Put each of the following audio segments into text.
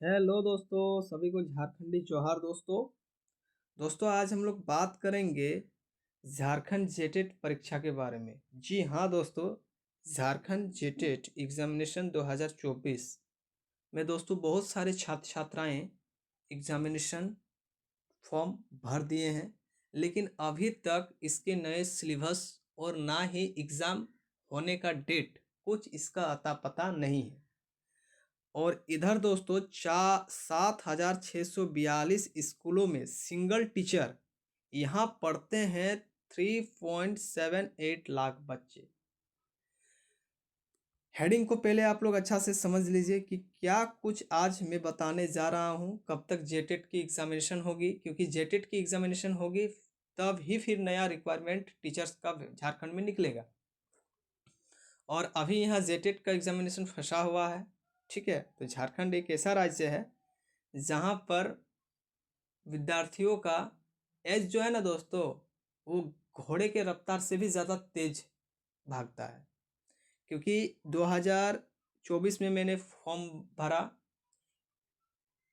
Hello दोस्तों, सभी को झारखंडी जोहार दोस्तों। आज हम लोग बात करेंगे झारखंड जेटेट परीक्षा के बारे में। जी हाँ दोस्तों, झारखंड जेटेट एग्जामिनेशन 2024 में दोस्तों बहुत सारे छात्र छात्राएं एग्जामिनेशन फॉर्म भर दिए हैं, लेकिन अभी तक इसके नए सिलेबस और ना ही एग्ज़ाम होने का डेट कुछ इसका अता पता नहीं है। और इधर दोस्तों 7,642 स्कूलों में सिंगल टीचर यहाँ पढ़ते हैं 3.78 लाख बच्चे। हेडिंग को पहले आप लोग अच्छा से समझ लीजिए कि क्या कुछ आज मैं बताने जा रहा हूँ। कब तक जेटेट की एग्जामिनेशन होगी, क्योंकि जेटेट की एग्जामिनेशन होगी तब ही फिर नया रिक्वायरमेंट टीचर्स का झारखंड में निकलेगा। और अभी यहाँ जेटेट का एग्जामिनेशन फंसा हुआ है। ठीक है, तो झारखंड एक ऐसा राज्य है जहाँ पर विद्यार्थियों का एज जो है ना दोस्तों, वो घोड़े के रफ्तार से भी ज़्यादा तेज भागता है। क्योंकि 2024 में मैंने फॉर्म भरा,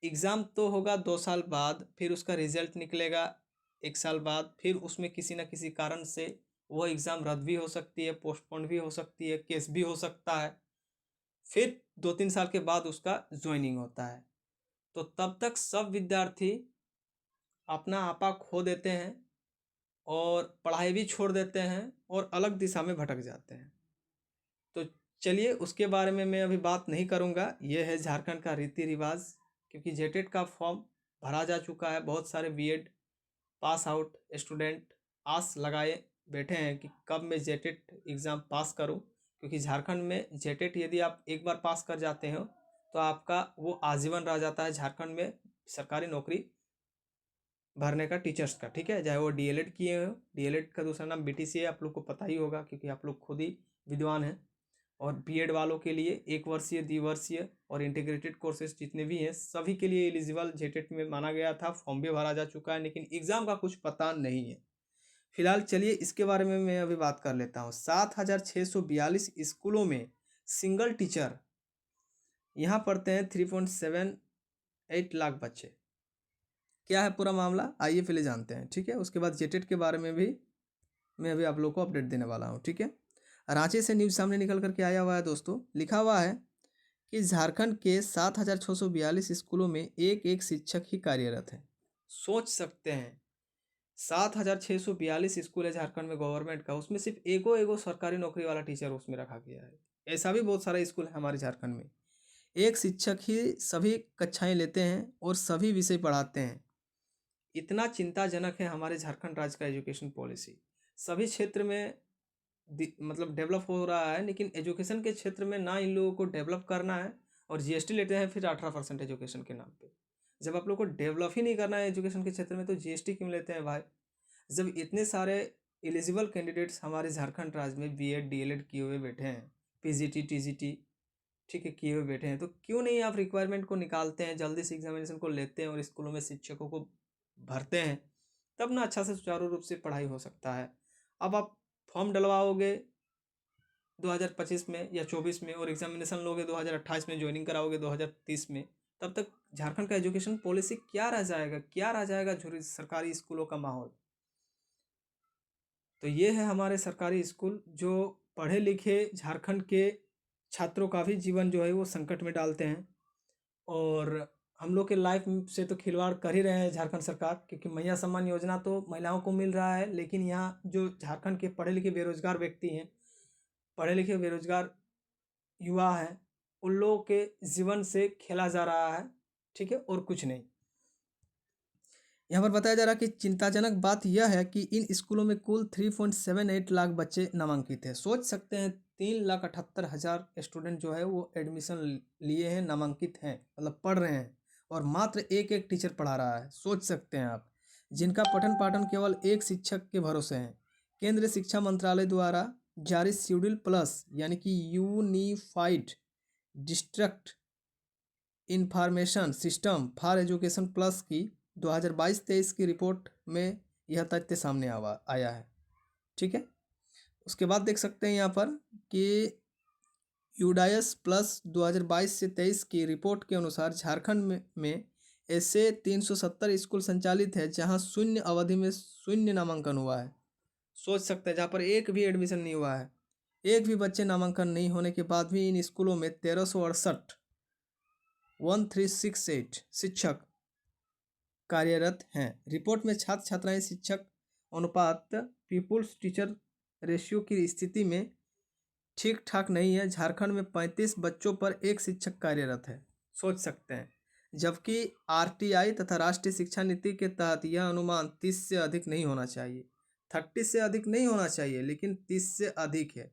एग्ज़ाम तो होगा 2 साल बाद, फिर उसका रिजल्ट निकलेगा 1 साल बाद, फिर उसमें किसी न किसी कारण से वो एग्ज़ाम रद्द भी हो सकती है, पोस्टपोन भी हो सकती है, केस भी हो सकता है। फिर 2-3 साल के बाद उसका ज्वाइनिंग होता है। तो तब तक सब विद्यार्थी अपना आपा खो देते हैं और पढ़ाई भी छोड़ देते हैं और अलग दिशा में भटक जाते हैं। तो चलिए उसके बारे में मैं अभी बात नहीं करूँगा। ये है झारखंड का रीति रिवाज। क्योंकि जेटेट का फॉर्म भरा जा चुका है, बहुत सारे बीएड पास आउट स्टूडेंट आस लगाए बैठे हैं कि कब मैं जेटेट एग्ज़ाम पास करूं। क्योंकि झारखंड में जेटेट यदि आप एक बार पास कर जाते हो तो आपका वो आजीवन रह जाता है झारखंड में सरकारी नौकरी भरने का, टीचर्स का। ठीक है, चाहे वो डीएलएड किए हो, डीएलएड का दूसरा नाम बीटीसी है, आप लोग को पता ही होगा क्योंकि आप लोग खुद ही विद्वान हैं। और बीएड वालों के लिए 1 वर्षीय, द्विवर्षीय और इंटीग्रेटेड कोर्सेज जितने भी हैं सभी के लिए एलिजिबल जेटेट में माना गया था। फॉर्म भी भरा जा चुका है, लेकिन एग्ज़ाम का कुछ पता नहीं है फिलहाल। चलिए इसके बारे में मैं अभी बात कर लेता हूँ। 7,642 स्कूलों में सिंगल टीचर यहाँ पढ़ते हैं 3.78 लाख बच्चे। क्या है पूरा मामला, आइए पहले जानते हैं। ठीक है, उसके बाद जेटेट के बारे में भी मैं अभी आप लोग को अपडेट देने वाला हूँ। ठीक है, रांची से न्यूज़ सामने निकल करके आया हुआ है दोस्तों। लिखा हुआ है कि झारखंड के 7,642 स्कूलों में एक एक शिक्षक ही कार्यरत है। सोच सकते हैं, 7,642 स्कूल है झारखंड में गवर्नमेंट का, उसमें सिर्फ एगो सरकारी नौकरी वाला टीचर उसमें रखा गया है। ऐसा भी बहुत सारा स्कूल है हमारे झारखंड में। एक शिक्षक ही सभी कक्षाएं लेते हैं और सभी विषय पढ़ाते हैं। इतना चिंताजनक है हमारे झारखंड राज्य का एजुकेशन पॉलिसी। सभी क्षेत्र में मतलब डेवलप हो रहा है, लेकिन एजुकेशन के क्षेत्र में ना इन लोगों को डेवलप करना है और जीएसटी लेते हैं फिर 18% एजुकेशन के नाम पे। जब आप लोग को डेवलप ही नहीं करना है एजुकेशन के क्षेत्र में तो जीएसटी क्यों लेते हैं भाई? जब इतने सारे एलिजिबल कैंडिडेट्स हमारे झारखंड राज्य में बीएड डीएलएड किए हुए बैठे हैं, पीजीटी टीजीटी ठीक है किए हुए बैठे हैं, तो क्यों नहीं आप रिक्वायरमेंट को निकालते हैं, जल्दी से एग्जामिनेशन को लेते हैं और स्कूलों में शिक्षकों को भरते हैं? तब ना अच्छा से सुचारू रूप से पढ़ाई हो सकता है। अब आप फॉर्म डलवाओगे 2025 में या 24 में और एग्जामिनेशन लोगे 2028 में, ज्वाइनिंग कराओगे 2030 में, तब तक झारखंड का एजुकेशन पॉलिसी क्या रह जाएगा, क्या रह जाएगा सरकारी स्कूलों का माहौल। तो ये है हमारे सरकारी स्कूल जो पढ़े लिखे झारखंड के छात्रों का भी जीवन जो है वो संकट में डालते हैं। और हम लोग के लाइफ से तो खिलवाड़ कर ही रहे हैं झारखंड सरकार, क्योंकि मैया सम्मान योजना तो महिलाओं को मिल रहा है, लेकिन यहाँ जो झारखंड के पढ़े लिखे बेरोजगार व्यक्ति हैं, पढ़े लिखे बेरोजगार युवा हैं, उन लोगों के जीवन से खेला जा रहा है। ठीक है, और कुछ नहीं। यहाँ पर बताया जा रहा है कि चिंताजनक बात यह है कि इन स्कूलों में कुल 3.78 लाख बच्चे नामांकित हैं। सोच सकते हैं 3,78,000 स्टूडेंट जो है वो एडमिशन लिए हैं, नामांकित हैं, मतलब पढ़ रहे हैं, और मात्र एक एक टीचर पढ़ा रहा है। सोच सकते हैं आप, जिनका पठन पाठन केवल एक शिक्षक के भरोसे हैं। केंद्रीय शिक्षा मंत्रालय द्वारा जारी शेड्यूल प्लस यानी कि unified district information system for education plus की 2022-23 की रिपोर्ट में यह तथ्य सामने आया है। ठीक है, उसके बाद देख सकते हैं यहाँ पर कि यूडाइस प्लस 2022 से 23 की रिपोर्ट के अनुसार झारखंड में ऐसे 370 स्कूल संचालित है जहां शून्य अवधि में शून्य नामांकन हुआ है। सोच सकते हैं, जहाँ पर एक भी एडमिशन नहीं हुआ है, एक भी बच्चे नामांकन नहीं होने के बाद भी इन स्कूलों में 1368 शिक्षक कार्यरत हैं। रिपोर्ट में छात्र छात्राएं शिक्षक अनुपात पीपुल्स टीचर रेशियो की स्थिति में ठीक ठाक नहीं है। झारखंड में 35 बच्चों पर एक शिक्षक कार्यरत है। सोच सकते हैं, जबकि आरटीआई तथा राष्ट्रीय शिक्षा नीति के तहत यह अनुमान 30 से अधिक नहीं होना चाहिए। 30 से अधिक नहीं होना चाहिए, लेकिन 30 से अधिक है।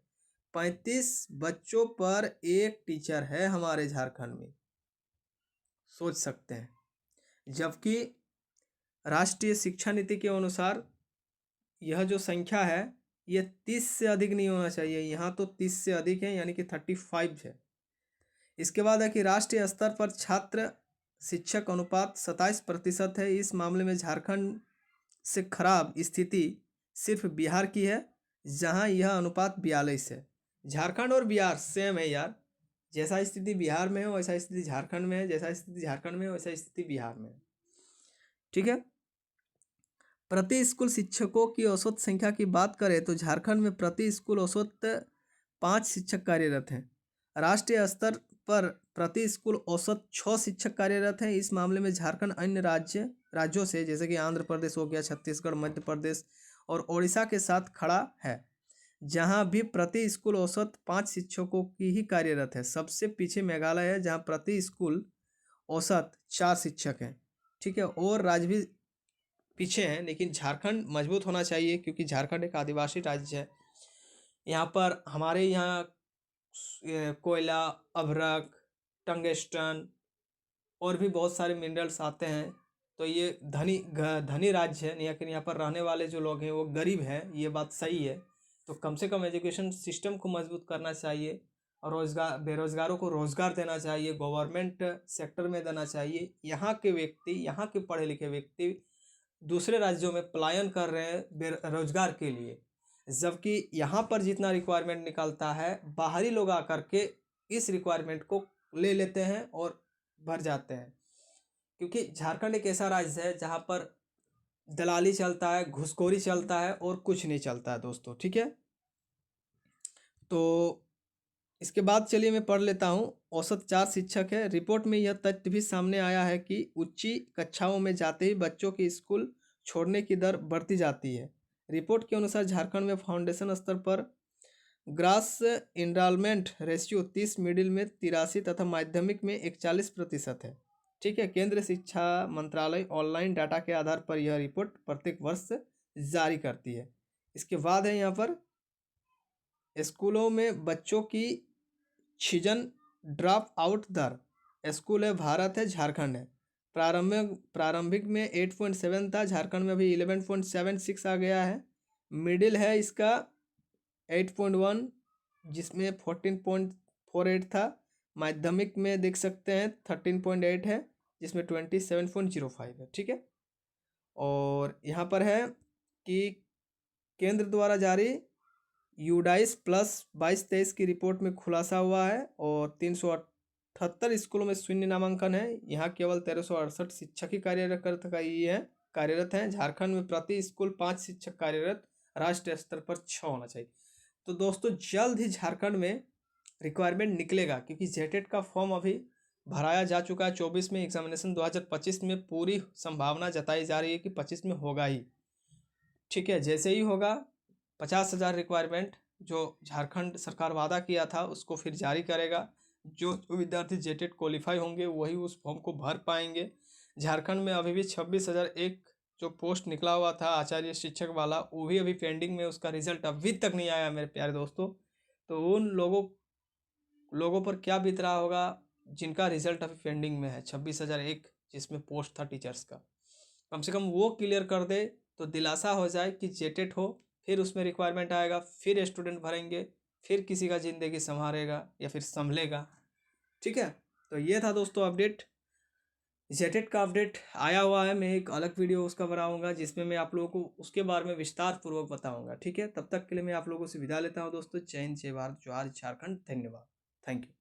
35 बच्चों पर एक टीचर है हमारे झारखंड में, सोच सकते हैं। जबकि राष्ट्रीय शिक्षा नीति के अनुसार यह जो संख्या है ये 30 से अधिक नहीं होना चाहिए, यहाँ तो 30 से अधिक है, यानी कि 35 है। इसके बाद है कि राष्ट्रीय स्तर पर छात्र शिक्षक अनुपात 27% है। इस मामले में झारखंड से खराब स्थिति सिर्फ बिहार की है, जहां यह अनुपात 42 है। झारखंड और बिहार सेम है यार, जैसा स्थिति बिहार में है वैसा स्थिति झारखंड में है, जैसा स्थिति झारखंड में है वैसा स्थिति बिहार में है। ठीक है। प्रति स्कूल शिक्षकों की औसत संख्या की बात करें तो झारखंड में प्रति स्कूल औसत 5 शिक्षक कार्यरत हैं। राष्ट्रीय स्तर पर प्रति स्कूल औसत 6 शिक्षक कार्यरत हैं। इस मामले में झारखंड अन्य राज्यों से जैसे कि आंध्र प्रदेश हो गया, छत्तीसगढ़, मध्य प्रदेश और ओडिशा के साथ खड़ा है, जहां भी प्रति स्कूल औसत 5 शिक्षकों की ही कार्यरत है। सबसे पीछे मेघालय है, जहां प्रति स्कूल औसत 4 शिक्षक हैं। ठीक है, और राज्य भी पीछे हैं, लेकिन झारखंड मजबूत होना चाहिए क्योंकि झारखंड एक आदिवासी राज्य है। यहाँ पर हमारे यहाँ कोयला, अभ्रक, टंगस्टन और भी बहुत सारे मिनरल्स आते हैं। तो ये धनी राज्य है, लेकिन यहाँ पर रहने वाले जो लोग हैं वो गरीब हैं, ये बात सही है। तो कम से कम एजुकेशन सिस्टम को मजबूत करना चाहिए और बेरोजगारों को रोजगार देना चाहिए, गवर्नमेंट सेक्टर में देना चाहिए। यहाँ के व्यक्ति, यहाँ के पढ़े लिखे व्यक्ति दूसरे राज्यों में पलायन कर रहे हैं बेरोजगार के लिए, जबकि यहाँ पर जितना रिक्वायरमेंट निकलता है बाहरी लोग आकर के इस रिक्वायरमेंट को ले लेते हैं और भर जाते हैं। क्योंकि झारखंड एक ऐसा राज्य है जहाँ पर दलाली चलता है, घुसखोरी चलता है और कुछ नहीं चलता है दोस्तों। ठीक है, तो इसके बाद चलिए मैं पढ़ लेता हूँ। औसत 4 शिक्षक है। रिपोर्ट में यह तथ्य भी सामने आया है कि उच्ची कक्षाओं में जाते ही बच्चों की स्कूल छोड़ने की दर बढ़ती जाती है। रिपोर्ट के अनुसार झारखंड में फाउंडेशन स्तर पर ग्रास इनरोलमेंट रेशियो 30, मिडिल में 83 तथा माध्यमिक में 41% है। ठीक है, केंद्रीय शिक्षा मंत्रालय ऑनलाइन डाटा के आधार पर यह रिपोर्ट प्रत्येक वर्ष जारी करती है। इसके बाद है यहाँ पर स्कूलों में बच्चों की छिजन ड्रॉप आउट दर। स्कूल है भारत है, झारखंड है। प्रारंभिक में 8.7 था, झारखंड में अभी 11.76 आ गया है। मिडिल है इसका 8.1, जिसमें 14.48 था। माध्यमिक में देख सकते हैं 13.8 है, जिसमें 27.05 है। ठीक है, और यहाँ पर है कि केंद्र द्वारा जारी यूडाइस प्लस 22-23 की रिपोर्ट में खुलासा हुआ है और 378 स्कूलों में शून्य नामांकन है। यहाँ केवल 1368 शिक्षक ही कार्यरत हैं। झारखंड में प्रति स्कूल 5 शिक्षक कार्यरत, राष्ट्रीय स्तर पर 6 होना चाहिए। तो दोस्तों जल्द ही झारखंड में रिक्वायरमेंट निकलेगा, क्योंकि जेटेट का फॉर्म अभी भराया जा चुका है 24 में। एग्जामिनेशन 2025 में पूरी संभावना जताई जा रही है कि 25 में होगा ही। ठीक है, जैसे ही होगा 50,000 रिक्वायरमेंट जो झारखंड सरकार वादा किया था उसको फिर जारी करेगा। जो विद्यार्थी जेटेट क्वालिफाई होंगे वही उस फॉर्म को भर पाएंगे। झारखंड में अभी भी 26,001 जो पोस्ट निकला हुआ था आचार्य शिक्षक वाला, वो भी अभी पेंडिंग में, उसका रिजल्ट अभी तक नहीं आया मेरे प्यारे दोस्तों। तो उन लोगों पर क्या बीत रहा होगा जिनका रिजल्ट अभी पेंडिंग में है 26,001 जिसमें पोस्ट था टीचर्स का। कम से कम वो क्लियर कर दे तो दिलासा हो जाए कि जेटेट हो, फिर उसमें रिक्वायरमेंट आएगा, फिर स्टूडेंट भरेंगे, फिर किसी का ज़िंदगी संभालेगा या फिर संभलेगा। ठीक है, तो ये था दोस्तों अपडेट। जेटेट का अपडेट आया हुआ है, मैं एक अलग वीडियो उसका बनाऊंगा जिसमें मैं आप लोगों को उसके बारे में विस्तार पूर्वक बताऊंगा। ठीक है, तब तक के लिए मैं आप लोगों से विदा लेता हूं दोस्तों। जय हिंद, जय भारत, जोहार झारखंड, धन्यवाद। Thank you.